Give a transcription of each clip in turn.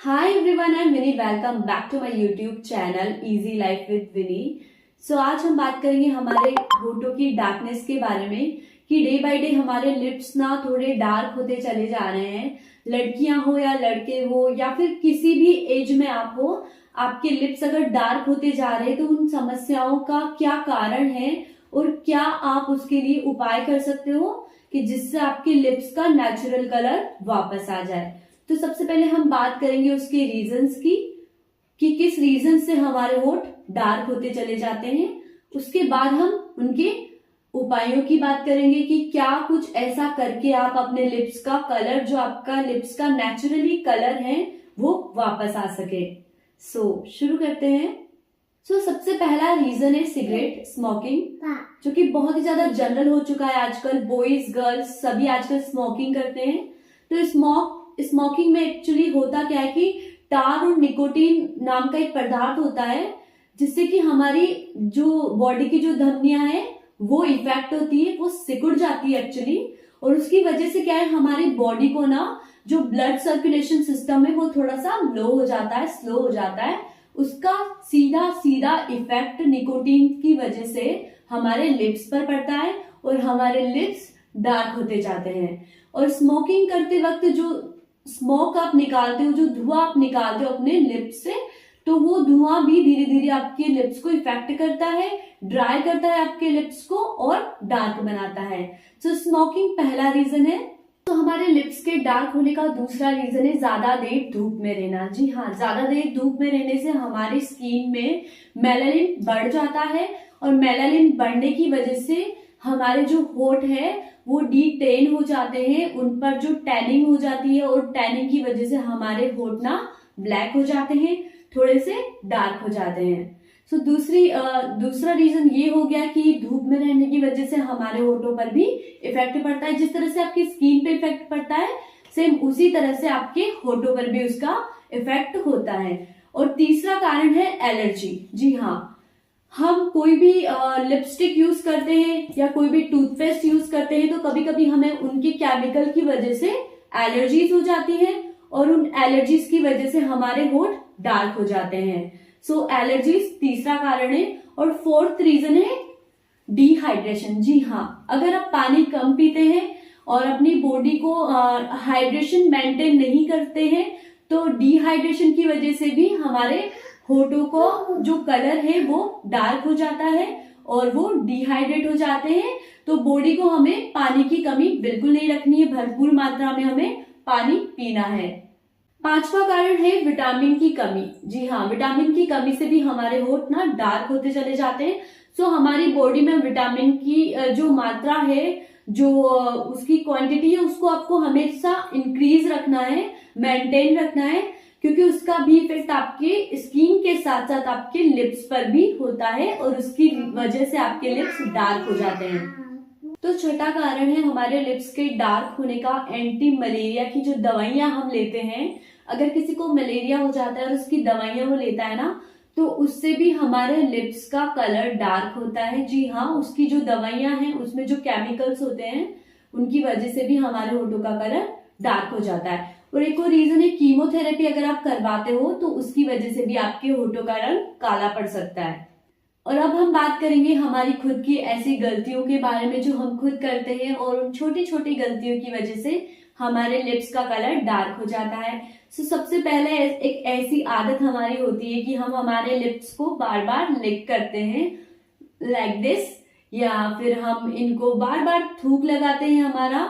Hi everyone, I'm Winnie. Welcome back to my YouTube channel Easy Life with Winnie. आज हम बात करेंगे हमारे होठों की डार्कनेस के बारे में कि डे बाय डे हमारे लिप्स ना थोड़े डार्क होते चले जा रहे हैं। लड़कियां हो या लड़के हो या फिर किसी भी एज में आप हो, आपके लिप्स अगर डार्क होते जा रहे हैं तो उन समस्याओं का क्या कारण है और क्या आप उसके लिए उपाय कर सकते हो कि जिससे आपके लिप्स का नेचुरल कलर वापस आ जाए। तो सबसे पहले हम बात करेंगे उसके रीजंस की कि किस रीजन से हमारे होठ डार्क होते चले जाते हैं। उसके बाद हम उनके उपायों की बात करेंगे कि क्या कुछ ऐसा करके आप अपने लिप्स का कलर, जो आपका लिप्स का नेचुरली कलर है, वो वापस आ सके। शुरू करते हैं। सबसे पहला रीजन है सिगरेट स्मोकिंग, जो कि बहुत ही ज्यादा जनरल हो चुका है आजकल। बॉयज गर्ल्स सभी आजकल स्मोकिंग करते हैं। तो स्मोकिंग में एक्चुअली होता क्या है कि टार और निकोटीन नाम का एक पदार्थ होता है, जिससे कि हमारी जो बॉडी की जो धमनियां हैं वो इफेक्ट होती है, वो सिकुड़ जाती है एक्चुअली। और उसकी वजह से क्या है, हमारी बॉडी को ना जो ब्लड सर्कुलेशन सिस्टम है वो थोड़ा सा लो हो जाता है, स्लो हो जाता है। उसका सीधा सीधा इफेक्ट निकोटीन की वजह से हमारे लिप्स पर पड़ता है और हमारे लिप्स डार्क होते जाते हैं। और स्मोकिंग करते वक्त जो स्मोक आप निकालते हो, जो धुआं आप निकालते हो अपने लिप्स से, तो वो धुआं भी धीरे धीरे आपके लिप्स को इफेक्ट करता है, ड्राई करता है आपके लिप्स को और डार्क बनाता है। स्मोकिंग पहला रीजन है। तो हमारे लिप्स के डार्क होने का दूसरा रीजन है ज्यादा देर धूप में रहना। जी हाँ, ज्यादा देर धूप में रहने से हमारी स्किन में मेलानिन बढ़ जाता है और मेलानिन बढ़ने की वजह से हमारे जो होठ है वो डी-टैन हो जाते हैं, उन पर जो टैनिंग हो जाती है और टैनिंग की वजह से हमारे होठ ना ब्लैक हो जाते हैं, थोड़े से डार्क हो जाते हैं। दूसरा रीजन ये हो गया कि धूप में रहने की वजह से हमारे होठों पर भी इफेक्ट पड़ता है। जिस तरह से आपकी स्किन पे इफेक्ट पड़ता है, सेम उसी तरह से आपके होठों पर भी उसका इफेक्ट होता है। और तीसरा कारण है एलर्जी। जी हाँ, हम कोई भी लिपस्टिक यूज करते हैं या कोई भी टूथपेस्ट यूज करते हैं तो कभी कभी हमें उनकी केमिकल की वजह से एलर्जीज हो जाती है और उन एलर्जीज की वजह से हमारे होठ डार्क हो जाते हैं। एलर्जीज तीसरा कारण है। और फोर्थ रीजन है डिहाइड्रेशन। जी हाँ, अगर आप पानी कम पीते हैं और अपनी बॉडी को हाइड्रेशन मेंटेन नहीं करते हैं तो डिहाइड्रेशन की वजह से भी हमारे होठों को जो कलर है वो डार्क हो जाता है और वो डिहाइड्रेट हो जाते हैं। तो बॉडी को हमें पानी की कमी बिल्कुल नहीं रखनी है, भरपूर मात्रा में हमें पानी पीना है। पांचवा कारण है विटामिन की कमी। जी हाँ, विटामिन की कमी से भी हमारे होठ ना डार्क होते चले जाते हैं। हमारी बॉडी में विटामिन की जो मात्रा है, जो उसकी क्वांटिटी है, उसको आपको हमेशा इंक्रीज रखना है, मेंटेन रखना है, क्योंकि उसका भी इफेक्ट आपके स्किन के साथ साथ आपके लिप्स पर भी होता है और उसकी वजह से आपके लिप्स डार्क हो जाते हैं। तो छठा कारण है हमारे लिप्स के डार्क होने का एंटी मलेरिया की जो दवाइयां हम लेते हैं। अगर किसी को मलेरिया हो जाता है और उसकी दवाइयां वो लेता है ना, तो उससे भी हमारे लिप्स का कलर डार्क होता है। जी हाँ, उसकी जो दवाइयां हैं उसमें जो केमिकल्स होते हैं उनकी वजह से भी हमारे होठों का कलर डार्क हो जाता है। और एक और रीजन है कीमोथेरेपी अगर आप करवाते हो तो उसकी वजह से भी आपके होठों का रंग काला पड़ सकता है। और अब हम बात करेंगे हमारी खुद की ऐसी गलतियों के बारे में जो हम खुद करते हैं और उन छोटी छोटी गलतियों की वजह से हमारे लिप्स का कलर डार्क हो जाता है। सबसे पहले एक ऐसी आदत हमारी होती है कि हम हमारे लिप्स को बार बार लिक करते हैं, लाइक दिस, या फिर हम इनको बार बार थूक लगाते हैं हमारा।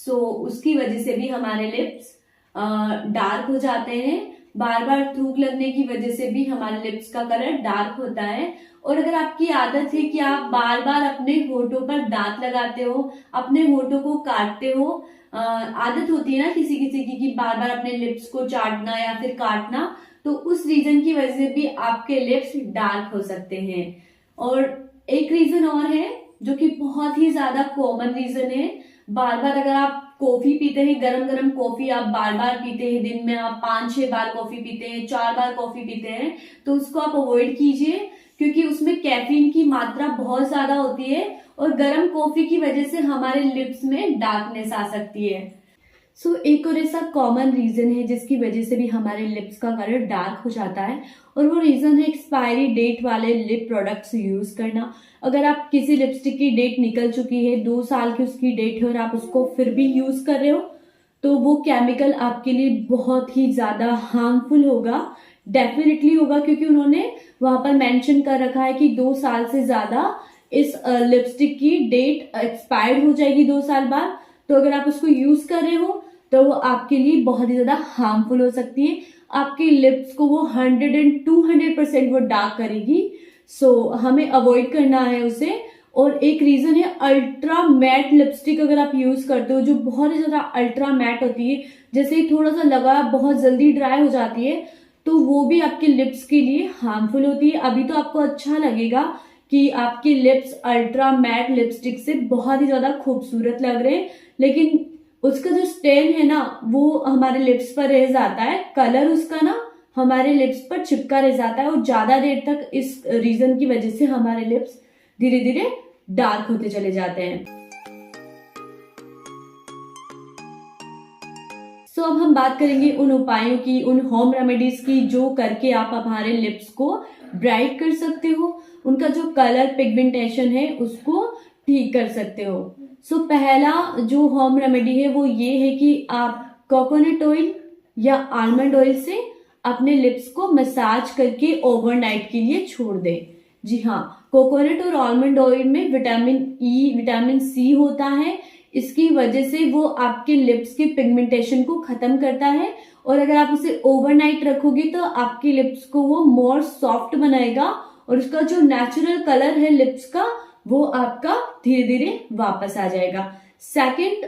उसकी वजह से भी हमारे लिप्स डार्क हो जाते हैं। बार बार थूक लगने की वजह से भी हमारे लिप्स का कलर डार्क होता है। और अगर आपकी आदत है कि आप बार बार अपने होठों पर दांत लगाते हो, अपने होठों को काटते हो, आदत होती है ना किसी किसी की कि बार बार अपने लिप्स को चाटना या फिर काटना, तो उस रीजन की वजह से भी आपके लिप्स डार्क हो सकते हैं। और एक रीजन और है जो कि बहुत ही ज्यादा कॉमन रीजन है। बार बार अगर आप कॉफी पीते हैं, गरम गरम कॉफी आप बार बार पीते हैं, दिन में आप 5-6 बार कॉफी पीते हैं, 4 बार कॉफी पीते हैं, तो उसको आप अवॉइड कीजिए, क्योंकि उसमें कैफीन की मात्रा बहुत ज्यादा होती है और गर्म कॉफी की वजह से हमारे लिप्स में डार्कनेस आ सकती है। एक और ऐसा कॉमन रीजन है जिसकी वजह से भी हमारे लिप्स का कलर डार्क हो जाता है, और वो रीजन है एक्सपायरी डेट वाले लिप प्रोडक्ट्स यूज करना। अगर आप किसी लिपस्टिक की डेट निकल चुकी है, 2 साल की उसकी डेट है, और आप उसको फिर भी यूज कर रहे हो, तो वो केमिकल आपके लिए बहुत ही ज्यादा हार्मफुल होगा। डेफिनेटली होगा, क्योंकि उन्होंने वहां पर मेंशन कर रखा है कि 2 साल से ज्यादा इस लिपस्टिक की डेट एक्सपायर्ड हो जाएगी 2 साल बाद। तो अगर आप उसको यूज कर रहे हो तो वो आपके लिए बहुत ही ज्यादा हार्मफुल हो सकती है। आपके लिप्स को वो 100 एंड 200% वो डार्क करेगी। हमें अवॉइड करना है उसे। और एक रीजन है अल्ट्रा मैट लिपस्टिक अगर आप यूज करते हो, जो बहुत ही ज्यादा अल्ट्रा मैट होती है, जैसे ही थोड़ा सा लगा बहुत जल्दी ड्राई हो जाती है, तो वो भी आपके लिप्स के लिए हार्मफुल होती है। अभी तो आपको अच्छा लगेगा कि आपके लिप्स अल्ट्रा मैट लिपस्टिक से बहुत ही ज्यादा खूबसूरत लग रहे हैं, लेकिन उसका जो स्टेन है ना, वो हमारे लिप्स पर रह जाता है, कलर उसका ना हमारे लिप्स पर चिपका रह जाता है, और ज्यादा देर तक इस रीजन की वजह से हमारे लिप्स धीरे धीरे डार्क होते चले जाते हैं। अब हम बात करेंगे उन उपायों की, उन होम रेमेडीज की जो करके आप हमारे लिप्स को ब्राइट कर सकते हो, उनका जो कलर पिगमेंटेशन है उसको ठीक कर सकते हो। पहला जो होम रेमेडी है वो ये है कि आप कोकोनट ऑयल या आलमंड ऑयल से अपने लिप्स को मसाज करके ओवरनाइट के लिए छोड़ दें। जी हाँ, कोकोनट और आलमंड ऑयल में विटामिन ई, विटामिन सी होता है। इसकी वजह से वो आपके लिप्स के पिगमेंटेशन को खत्म करता है, और अगर आप उसे ओवरनाइट रखोगे तो आपके लिप्स को वो मोर सॉफ्ट बनाएगा, और उसका जो नेचुरल कलर है लिप्स का वो आपका धीरे धीरे वापस आ जाएगा। सेकंड,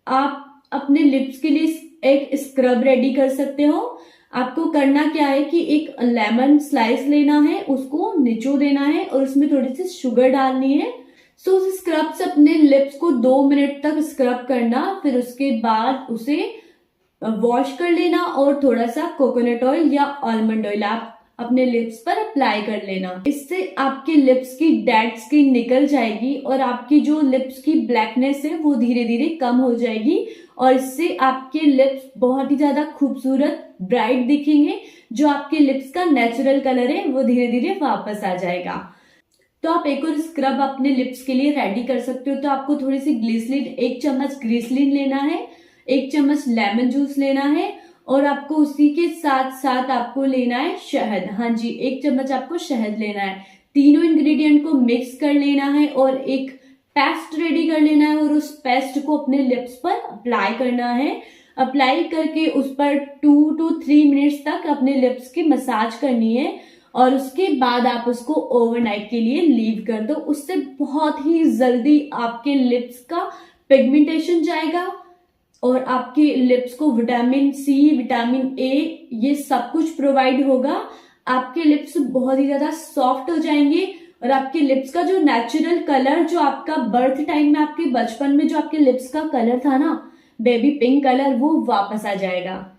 आप अपने लिप्स के लिए एक स्क्रब रेडी कर सकते हो। आपको करना क्या है कि एक लेमन स्लाइस लेना है, उसको निचोड़ देना है और उसमें थोड़ी सी शुगर डालनी है। उस स्क्रब से अपने लिप्स को 2 मिनट तक स्क्रब करना, फिर उसके बाद उसे वॉश कर लेना और थोड़ा सा कोकोनट ऑयल या आलमंड ऑयल आप अपने लिप्स पर अप्लाई कर लेना। इससे आपके लिप्स की डेड स्किन निकल जाएगी और आपकी जो लिप्स की ब्लैकनेस है वो धीरे धीरे कम हो जाएगी, और इससे आपके लिप्स बहुत ही ज्यादा खूबसूरत ब्राइट दिखेंगे। जो आपके लिप्स का नेचुरल कलर है वो धीरे धीरे वापस आ जाएगा। तो आप एक और स्क्रब अपने लिप्स के लिए रेडी कर सकते हो। तो आपको थोड़ी सी ग्लिसरीन, 1 चम्मच ग्लिसरीन लेना है, 1 चम्मच लेमन जूस लेना है, और आपको उसी के साथ साथ आपको लेना है शहद। हाँ जी, 1 चम्मच आपको शहद लेना है। तीनों इंग्रेडिएंट को मिक्स कर लेना है और एक पेस्ट रेडी कर लेना है, और उस पेस्ट को अपने लिप्स पर अप्लाई करना है। अप्लाई करके उस पर 2 to 3 मिनट्स तक अपने लिप्स की मसाज करनी है, और उसके बाद आप उसको ओवरनाइट के लिए लीव कर दो। उससे बहुत ही जल्दी आपके लिप्स का पिगमेंटेशन जाएगा, और आपके लिप्स को विटामिन सी, विटामिन ए, ये सब कुछ प्रोवाइड होगा। आपके लिप्स बहुत ही ज्यादा सॉफ्ट हो जाएंगे, और आपके लिप्स का जो नेचुरल कलर, जो आपका बर्थ टाइम में, आपके बचपन में जो आपके लिप्स का कलर था ना, बेबी पिंक कलर, वो वापस आ जाएगा।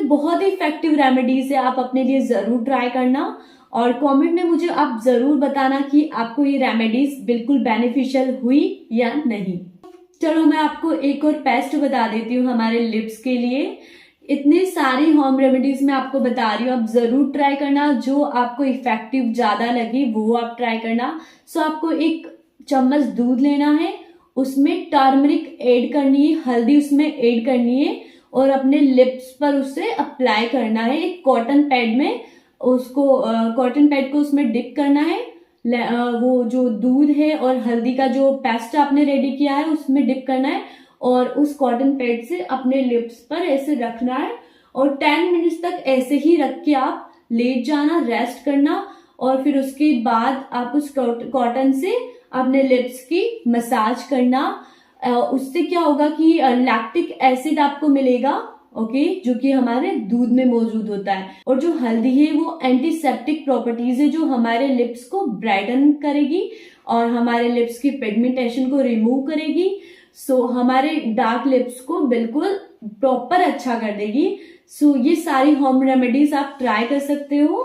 बहुत ही इफेक्टिव रेमेडीज है, आप अपने लिए जरूर ट्राई करना, और कमेंट में मुझे आप जरूर बताना कि आपको ये रेमेडीज बिल्कुल बेनिफिशियल हुई या नहीं। चलो मैं आपको एक और पेस्ट बता देती हूँ हमारे लिप्स के लिए। इतनी सारी होम रेमेडीज मैं आपको बता रही हूँ, आप जरूर ट्राई करना। जो आपको इफेक्टिव ज्यादा लगी वो आप ट्राई करना। आपको 1 चम्मच दूध लेना है, उसमें टर्मरिक ऐड करनी है, हल्दी उसमें ऐड करनी है, और अपने लिप्स पर उसे अप्लाई करना है। एक कॉटन पैड में उसको, कॉटन पैड को उसमें डिप करना है। वो जो दूध है और हल्दी का जो पेस्ट आपने रेडी किया है उसमें डिप करना है, और उस कॉटन पैड से अपने लिप्स पर ऐसे रखना है, और 10 मिनट्स तक ऐसे ही रख के आप लेट जाना, रेस्ट करना, और फिर उसके बाद आप उस कॉटन से अपने लिप्स की मसाज करना। उससे क्या होगा कि लैक्टिक एसिड आपको मिलेगा, ओके, जो कि हमारे दूध में मौजूद होता है। और जो हल्दी है वो एंटीसेप्टिक प्रॉपर्टीज है, जो हमारे लिप्स को ब्राइटन करेगी और हमारे लिप्स की पिगमेंटेशन को रिमूव करेगी। हमारे डार्क लिप्स को बिल्कुल प्रॉपर अच्छा कर देगी। ये सारी होम रेमेडीज आप ट्राई कर सकते हो।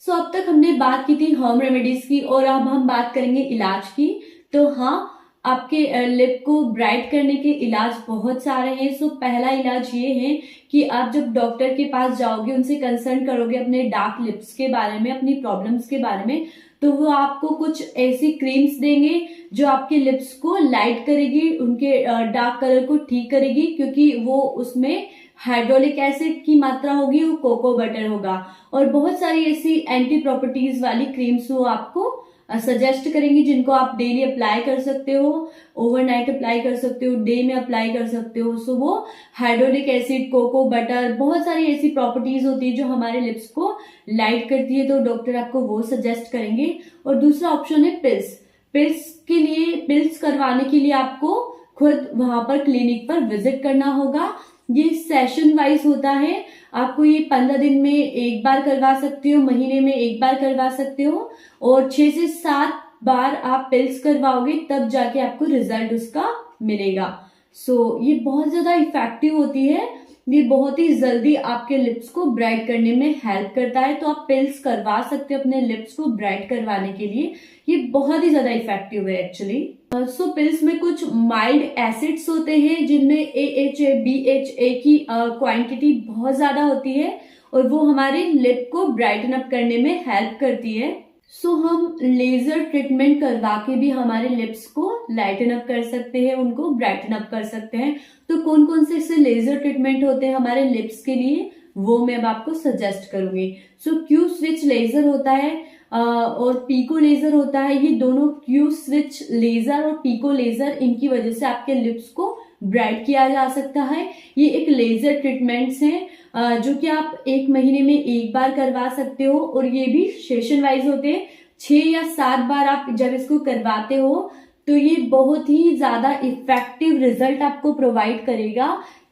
अब तक हमने बात की थी होम रेमेडीज की, और अब हम बात करेंगे इलाज की। तो हाँ, आपके लिप को ब्राइट करने के इलाज बहुत सारे हैं। सो पहला इलाज ये है कि आप जब डॉक्टर के पास जाओगे, उनसे कंसर्न करोगे अपने डार्क लिप्स के बारे में, अपनी प्रॉब्लम्स के बारे में, तो वो आपको कुछ ऐसी क्रीम्स देंगे जो आपके लिप्स को लाइट करेगी, उनके डार्क कलर को ठीक करेगी, क्योंकि वो उसमें हाइड्रोलिक एसिड की मात्रा होगी, वो कोको बटर होगा, और बहुत सारी ऐसी एंटी प्रॉपर्टीज वाली क्रीम्स वो आपको सजेस्ट करेंगी, जिनको आप डेली अप्लाई कर सकते हो, ओवरनाइट अप्लाई कर सकते हो, डे में अप्लाई कर सकते हो। सो वो हाइड्रोलिक एसिड, कोको बटर, बहुत सारी ऐसी प्रॉपर्टीज होती है जो हमारे लिप्स को लाइट करती है, तो डॉक्टर आपको वो सजेस्ट करेंगे। और दूसरा ऑप्शन है पिल्स। पिल्स करवाने के लिए आपको खुद वहां पर क्लिनिक पर विजिट करना होगा। ये सेशन वाइज होता है, आपको ये 15 दिन में एक बार करवा सकते हो, महीने में एक बार करवा सकते हो, और 6 से 7 बार आप पिल्स करवाओगे तब जाके आपको रिजल्ट उसका मिलेगा। सो ये बहुत ज्यादा इफेक्टिव होती है, ये बहुत ही जल्दी आपके लिप्स को ब्राइट करने में हेल्प करता है। तो आप पिल्स करवा सकते हो अपने लिप्स को ब्राइट करवाने के लिए, ये बहुत ही ज्यादा इफेक्टिव है एक्चुअली। सो पिल्स में कुछ माइल्ड एसिड्स होते हैं जिनमें AHA, BHA की क्वांटिटी बहुत ज्यादा होती है, और वो हमारे लिप को ब्राइटन अप करने में हेल्प करती है। सो हम लेजर ट्रीटमेंट करवा के भी हमारे लिप्स को लाइटन अप कर सकते हैं, उनको ब्राइटन अप कर सकते हैं। तो कौन कौन से ऐसे लेजर ट्रीटमेंट होते हैं हमारे लिप्स के लिए, वो मैं अब आपको सजेस्ट करूंगी। सो क्यू स्विच लेजर होता है और पीको लेजर होता है। ये दोनों क्यू स्विच लेजर और पीको लेजर, इनकी वजह से आपके लिप्स को ब्राइट किया जा सकता है। ये एक लेजर ट्रीटमेंट्स हैं जो कि आप 1 महीने में एक बार करवा सकते हो, और ये भी सेशन वाइज होते हैं। 6 या 7 बार आप जब इसको करवाते हो तो ये बहुत ही ज्यादा इफेक्टिव रिजल्ट आपको प्रोवाइड करेगा।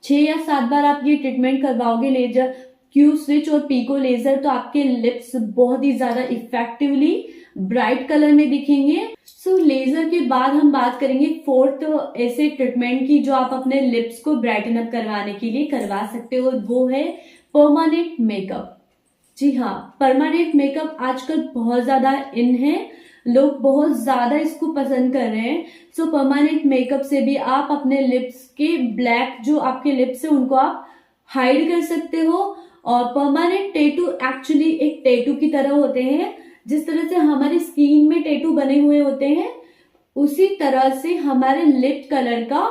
6 या 7 बार आप ये ट्रीटमेंट करवाओगे, लेजर क्यू स्विच और पीको लेजर, तो आपके लिप्स बहुत ही ज्यादा इफेक्टिवली ब्राइट कलर में दिखेंगे। सो लेजर के बाद हम बात करेंगे 4th ऐसे ट्रीटमेंट की जो आप अपने लिप्स को ब्राइटन अप करवाने के लिए करवा सकते हो, वो है परमानेंट मेकअप। जी हाँ, परमानेंट मेकअप आजकल बहुत ज्यादा इन है, लोग बहुत ज्यादा इसको पसंद कर रहे हैं। सो परमानेंट मेकअप से भी आप अपने लिप्स के ब्लैक जो आपके लिप्स है उनको आप हाइड कर सकते हो। और परमानेंट टैटू एक्चुअली एक टैटू की तरह होते हैं, जिस तरह से हमारी स्किन में टैटू बने हुए होते हैं, उसी तरह से हमारे लिप कलर का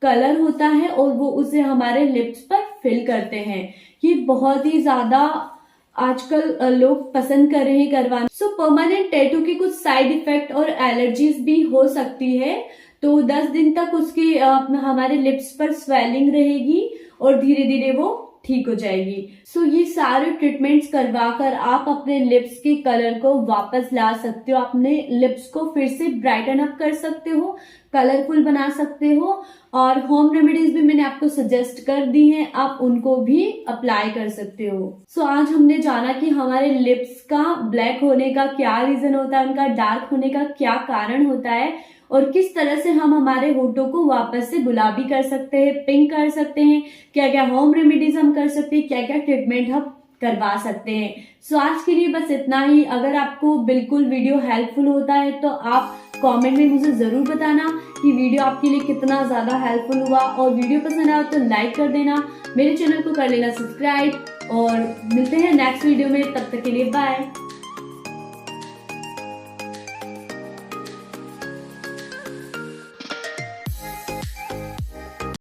कलर होता है, और वो उसे हमारे लिप्स पर फिल करते हैं। ये बहुत ही ज्यादा आजकल लोग पसंद कर रहे हैं करवाना। सो परमानेंट टैटू के कुछ साइड इफेक्ट और एलर्जीज भी हो सकती है, तो 10 दिन तक उसकी हमारे लिप्स पर स्वेलिंग रहेगी और धीरे धीरे वो ठीक हो जाएगी। सो ये सारे ट्रीटमेंट्स करवा कर आप अपने लिप्स के कलर को वापस ला सकते हो, अपने लिप्स को फिर से ब्राइटन अप कर सकते हो, कलरफुल बना सकते हो। और होम रेमेडीज भी मैंने आपको सजेस्ट कर दी हैं, आप उनको भी अप्लाई कर सकते हो। सो आज हमने जाना कि हमारे लिप्स का ब्लैक होने का क्या रीजन होता है, उनका डार्क होने का क्या कारण होता है, और किस तरह से हम हमारे होठों को वापस से गुलाबी कर सकते हैं, पिंक कर सकते हैं, क्या क्या होम रेमेडीज हम कर सकते हैं, क्या क्या ट्रीटमेंट हम करवा सकते हैं। सो आज के लिए बस इतना ही। अगर आपको बिल्कुल वीडियो हेल्पफुल होता है तो आप कमेंट में मुझे जरूर बताना कि वीडियो आपके लिए कितना ज्यादा हेल्पफुल हुआ, और वीडियो पसंद आया तो लाइक कर देना, मेरे चैनल को कर लेना सब्सक्राइब, और मिलते हैं नेक्स्ट वीडियो में। तब तक के लिए बाय।